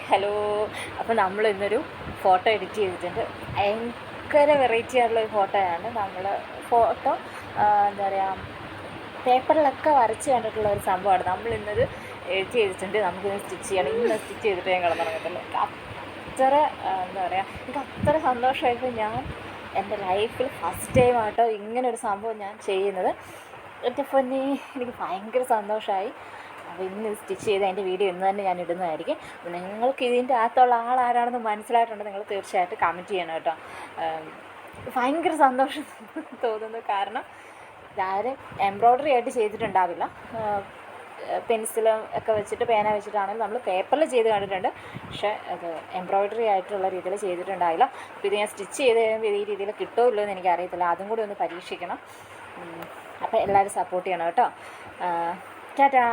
Hello. അപ്പോൾ നമ്മൾ ഇന്നൊരു ഫോട്ടോ എഡിറ്റ് ചെയ്തിട്ടുണ്ട്. ഭയങ്കര വെറൈറ്റി ആയിട്ടുള്ളൊരു ഫോട്ടോയാണ്. നമ്മൾ ഫോട്ടോ എന്താ പറയുക, പേപ്പറിലൊക്കെ വരച്ച് കണ്ടിട്ടുള്ള ഒരു സംഭവമാണ്. നമ്മൾ ഇന്നത് എഡിറ്റ് ചെയ്തിട്ടുണ്ട്. നമുക്കിന്ന് സ്റ്റിച്ച് ചെയ്യണം. ഇന്ന് സ്റ്റിച്ച് ചെയ്തിട്ട് ഞാൻ കിടന്നുറങ്ങത്തുള്ളൂ. അത്ര എന്താ പറയുക, എനിക്ക് അത്ര സന്തോഷമായിട്ട്. ഞാൻ എൻ്റെ ലൈഫിൽ ഫസ്റ്റ് ടൈമായിട്ടോ ഇങ്ങനൊരു സംഭവം ഞാൻ ചെയ്യുന്നത്. എൻ്റെ പൊന്നേ, എനിക്ക് ഭയങ്കര സന്തോഷമായി. അപ്പോൾ ഇന്ന് സ്റ്റിച്ച് ചെയ്ത് അതിൻ്റെ വീഡിയോ ഇന്ന് തന്നെ ഞാൻ ഇടുന്നതായിരിക്കും. നിങ്ങൾക്ക് ഇതിൻ്റെ അകത്തുള്ള ആളാരാണെന്ന് മനസ്സിലായിട്ടുണ്ട്, നിങ്ങൾ തീർച്ചയായിട്ടും കമൻറ്റ് ചെയ്യണം കേട്ടോ. ഭയങ്കര സന്തോഷം തോന്നുന്നു. കാരണം ഇതാരും എംബ്രോയ്ഡറി ആയിട്ട് ചെയ്തിട്ടുണ്ടാവില്ല. പെൻസിലും ഒക്കെ വെച്ചിട്ട്, പേന വെച്ചിട്ടാണെങ്കിൽ നമ്മൾ പേപ്പറിൽ ചെയ്ത് കണ്ടിട്ടുണ്ട്. പക്ഷേ അത് എംബ്രോയ്ഡറി ആയിട്ടുള്ള രീതിയിൽ ചെയ്തിട്ടുണ്ടാവില്ല. അപ്പോൾ ഇത് ഞാൻ സ്റ്റിച്ച് ചെയ്ത് കഴിയുമ്പോൾ ഈ രീതിയിൽ കിട്ടുമോ ഇല്ലയോ എന്ന് എനിക്കറിയത്തില്ല. അതും കൂടി ഒന്ന് പരീക്ഷിക്കണം. അപ്പോൾ എല്ലാവരും സപ്പോർട്ട് ചെയ്യണം കേട്ടോ. ടാറ്റാ.